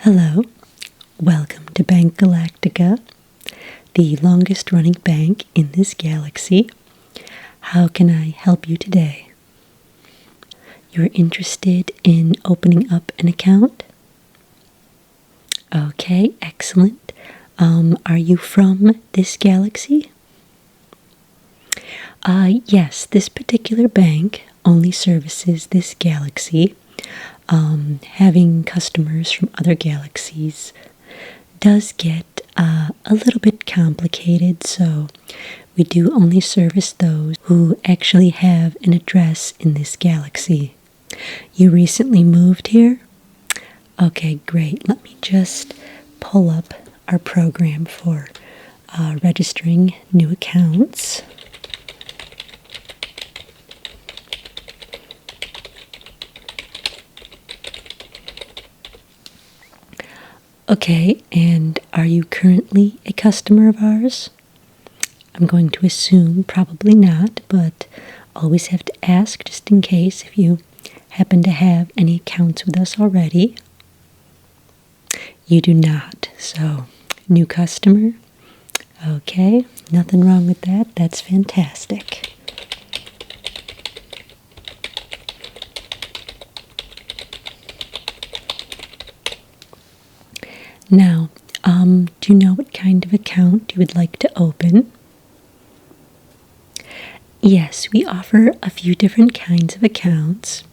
Hello, welcome to Bank Galactica, the longest running bank in this galaxy. How can I help you today? You're interested in opening up an account? Okay, excellent. Are you from this galaxy? Yes, this particular bank only services this galaxy. Having customers from other galaxies does get a little bit complicated, so we do only service those who actually have an address in this galaxy. You recently moved here? Okay, great. Let me just pull up our program for registering new accounts. Okay, and are you currently a customer of ours? I'm going to assume probably not, but always have to ask just in case if you happen to have any accounts with us already. You do not, so new customer. Okay, nothing wrong with that. That's fantastic. Now, do you know what kind of account you would like to open? Yes, we offer a few different kinds of accounts.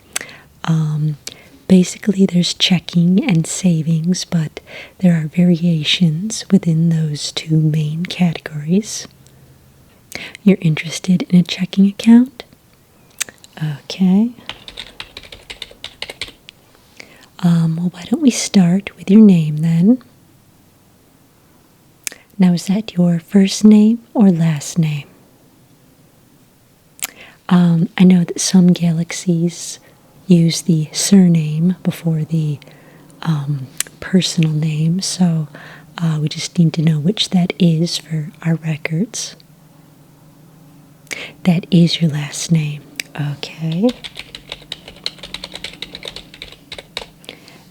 Basically, there's checking and savings, but there are variations within those two main categories. You're interested in a checking account? Okay. Well, why don't we start with your name then? Now, is that your first name or last name? I know that some galaxies use the surname before the personal name, so we just need to know which that is for our records. That is your last name. Okay.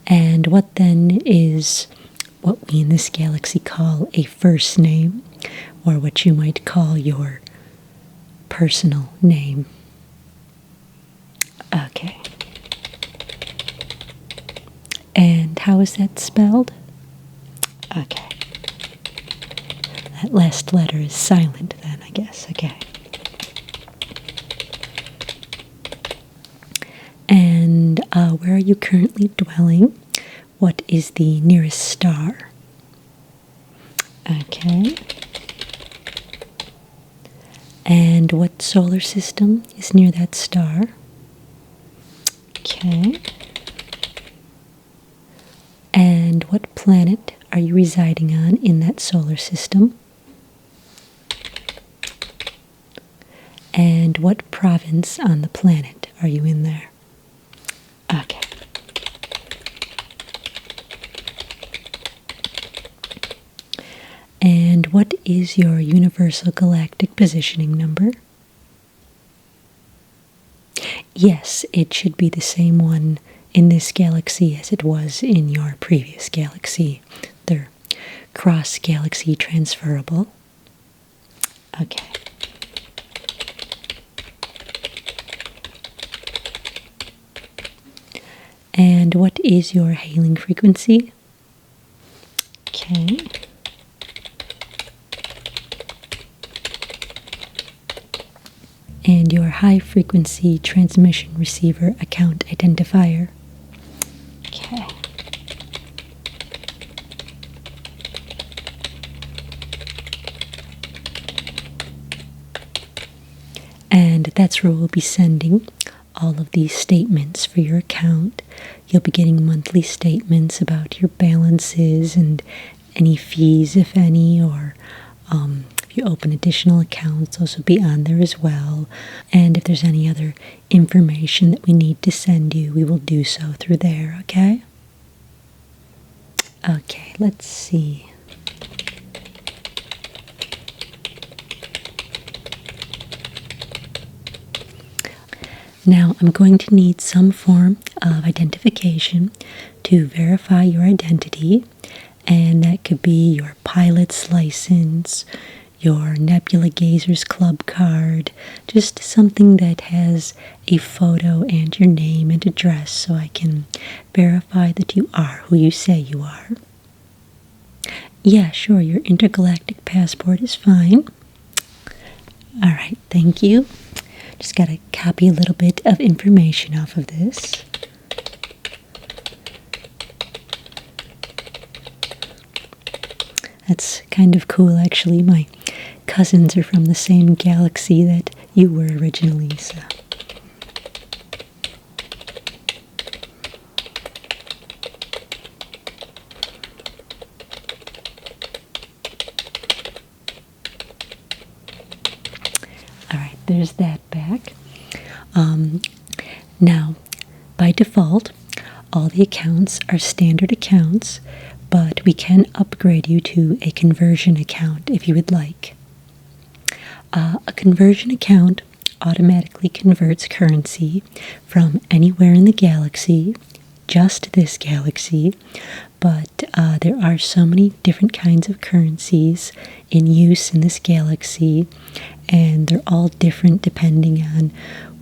And what then is what we in this galaxy call a first name, or what you might call your personal name? Okay. And how is that spelled? Okay. That last letter is silent then, I guess. Okay. And where are you currently dwelling? What is the nearest star? Okay. And what solar system is near that star? Okay. And what planet are you residing on in that solar system? And what province on the planet are you in there? Okay. And what is your universal galactic positioning number? Yes, it should be the same one in this galaxy as it was in your previous galaxy. They're cross-galaxy transferable. Okay. And what is your hailing frequency? Okay. And your high-frequency transmission receiver account identifier. Okay. And that's where we'll be sending all of these statements for your account. You'll be getting monthly statements about your balances and any fees, if any, or if you open additional accounts, those will be on there as well. And if there's any other information that we need to send you, we will do so through there, okay? Okay, let's see. Now, I'm going to need some form of identification to verify your identity, and that could be your pilot's license, your Nebula Gazers Club card, just something that has a photo and your name and address so I can verify that you are who you say you are. Yeah, sure, your intergalactic passport is fine. Alright, thank you. Just got to copy a little bit of information off of this. That's kind of cool, actually. My cousins are from the same galaxy that you were originally, so. Alright, there's that back. Now, by default, all the accounts are standard accounts, but we can upgrade you to a conversion account if you would like. A conversion account automatically converts currency from anywhere in the galaxy, just this galaxy, but there are so many different kinds of currencies in use in this galaxy, and they're all different depending on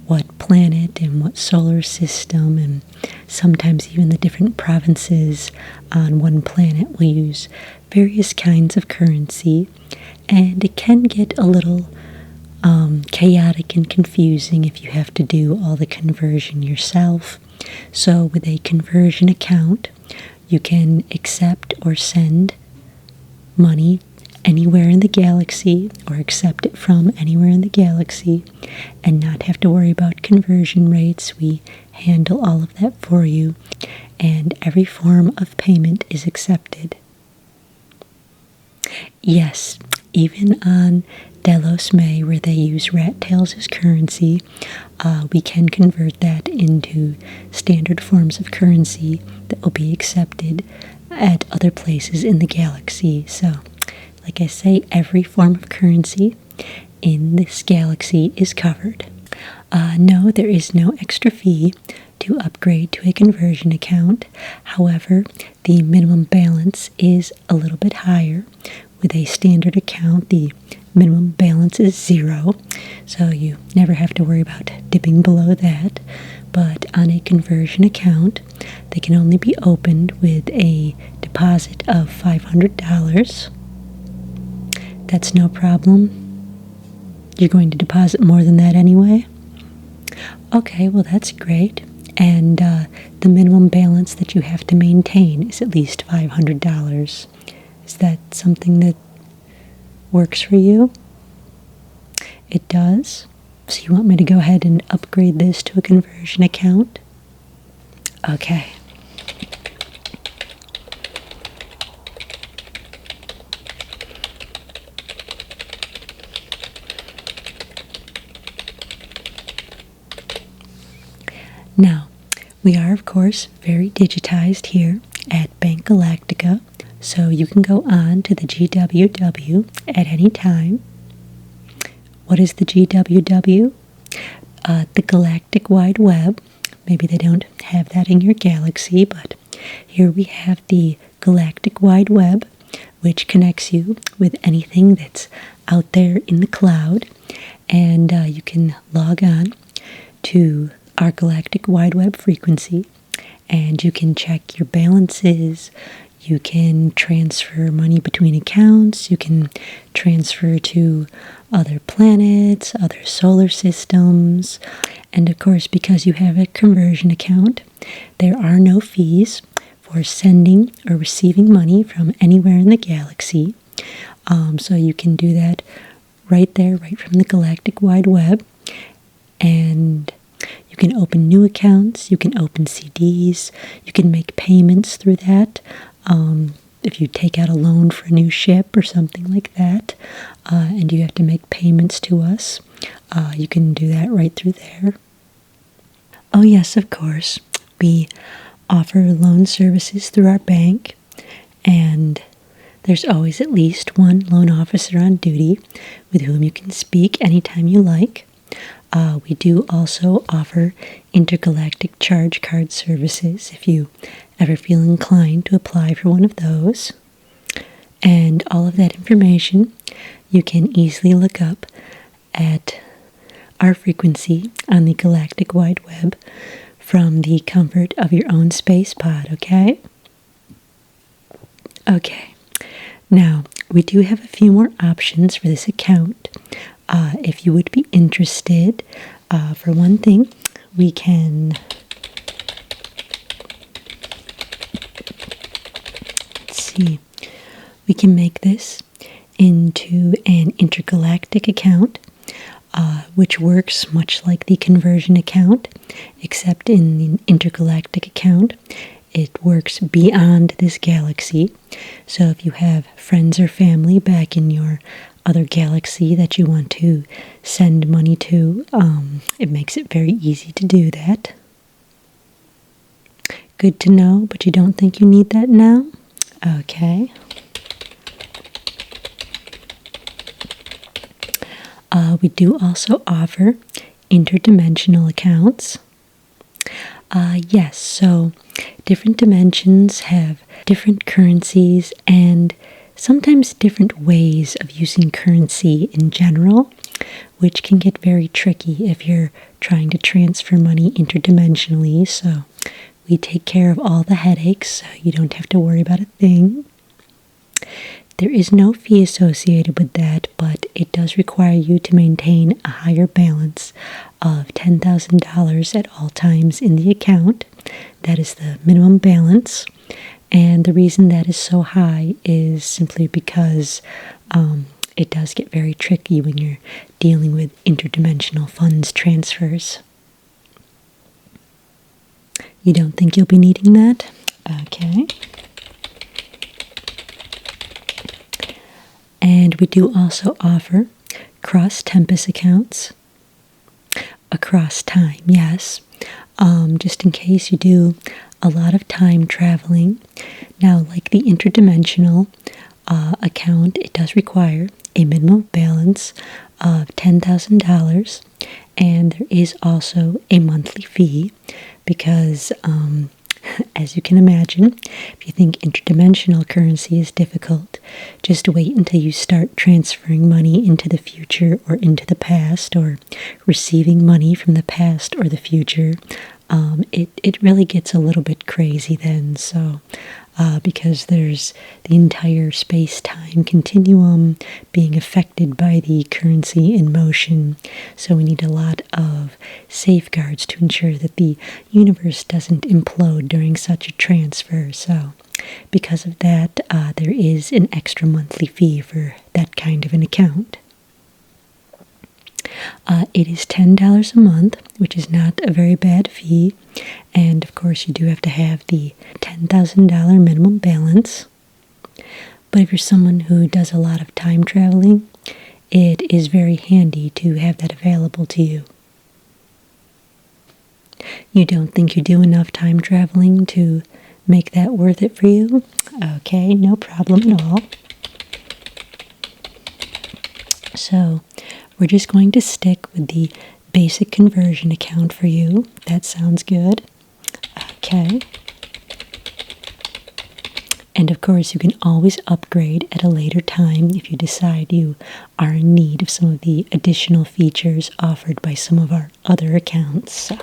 what planet and what solar system, and sometimes even the different provinces on one planet will use various kinds of currency, and it can get a little chaotic and confusing if you have to do all the conversion yourself. So with a conversion account, you can accept or send money anywhere in the galaxy, or accept it from anywhere in the galaxy, and not have to worry about conversion rates. We handle all of that for you, and every form of payment is accepted. Yes, even on Delos May, where they use rat tails as currency, we can convert that into standard forms of currency that will be accepted at other places in the galaxy. So, like I say, every form of currency in this galaxy is covered. No, there is no extra fee to upgrade to a conversion account. However, the minimum balance is a little bit higher. With a standard account, the minimum balance is 0, so you never have to worry about dipping below that. But on a conversion account, they can only be opened with a deposit of $500. That's no problem. You're going to deposit more than that anyway? Okay, well that's great. And the minimum balance that you have to maintain is at least $500. Is that something that works for you? It does? So you want me to go ahead and upgrade this to a conversion account? Okay. Now, we are, of course, very digitized here at Bank Galactica, so you can go on to the GWW at any time. What is the GWW? The Galactic Wide Web. Maybe they don't have that in your galaxy, but here we have the Galactic Wide Web, which connects you with anything that's out there in the cloud, and you can log on to our Galactic Wide Web frequency, and you can check your balances, you can transfer money between accounts, you can transfer to other planets, other solar systems, and of course, because you have a conversion account, there are no fees for sending or receiving money from anywhere in the galaxy. So you can do that right there, right from the Galactic Wide Web, and you can open new accounts, you can open CDs, you can make payments through that. If you take out a loan for a new ship or something like that, and you have to make payments to us, you can do that right through there. Oh yes, of course, we offer loan services through our bank, and there's always at least one loan officer on duty with whom you can speak anytime you like. We do also offer intergalactic charge card services if you ever feel inclined to apply for one of those. And all of that information you can easily look up at our frequency on the Galactic Wide Web from the comfort of your own space pod, okay? Okay, now we do have a few more options for this account. If you would be interested, for one thing, we can we can make this into an intergalactic account, which works much like the conversion account, except in the intergalactic account, it works beyond this galaxy. So if you have friends or family back in your other galaxy that you want to send money to, it makes it very easy to do that. Good to know, but you don't think you need that now? Okay. We do also offer interdimensional accounts. Yes, so different dimensions have different currencies and sometimes different ways of using currency in general, which can get very tricky if you're trying to transfer money interdimensionally. So we take care of all the headaches, so you don't have to worry about a thing. There is no fee associated with that, but it does require you to maintain a higher balance of $10,000 at all times in the account. That is the minimum balance. And the reason that is so high is simply because it does get very tricky when you're dealing with interdimensional funds transfers. You don't think you'll be needing that? Okay. And we do also offer cross-tempest accounts across time, yes. Just in case you do a lot of time traveling. Now, like the interdimensional account, it does require a minimum balance of $10,000, and there is also a monthly fee because as you can imagine, if you think interdimensional currency is difficult, just wait until you start transferring money into the future or into the past, or receiving money from the past or the future. It really gets a little bit crazy then, so because there's the entire space-time continuum being affected by the currency in motion, so we need a lot of safeguards to ensure that the universe doesn't implode during such a transfer. So because of that, there is an extra monthly fee for that kind of an account. It is $10 a month, which is not a very bad fee, and of course you do have to have the $10,000 minimum balance. But if you're someone who does a lot of time traveling, it is very handy to have that available to you. You don't think you do enough time traveling to make that worth it for you? Okay, no problem at all. So we're just going to stick with the basic conversion account for you. That sounds good. Okay. And of course, you can always upgrade at a later time if you decide you are in need of some of the additional features offered by some of our other accounts. So.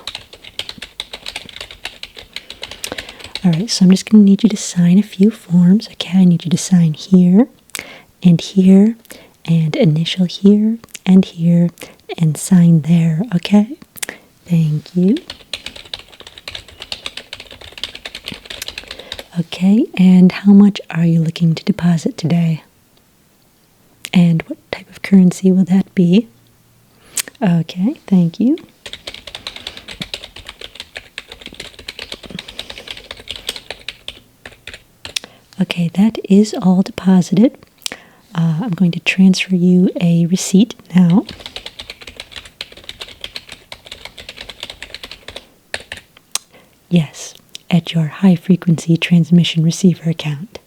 Alright, so I'm just going to need you to sign a few forms. Okay, I need you to sign here, and initial here, and sign there, okay? Thank you. Okay, and how much are you looking to deposit today? And what type of currency will that be? Okay, thank you. Okay, that is all deposited. I'm going to transfer you a receipt now. Yes, at your high-frequency transmission receiver account.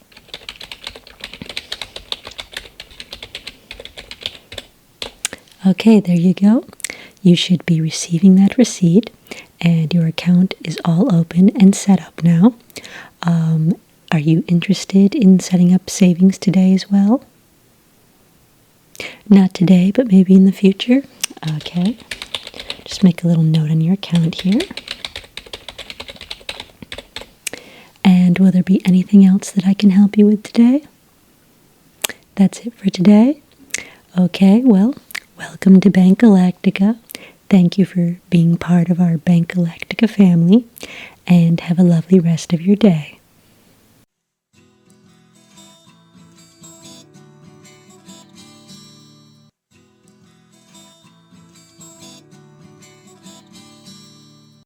Okay, there you go. you should be receiving that receipt, and your account is all open and set up now. Are you interested in setting up savings today as well? Not today, but maybe in the future? Okay. Just make a little note on your account here. And will there be anything else that I can help you with today? That's it for today? Okay, well, welcome to Bank Galactica. Thank you for being part of our Bank Galactica family, and have a lovely rest of your day.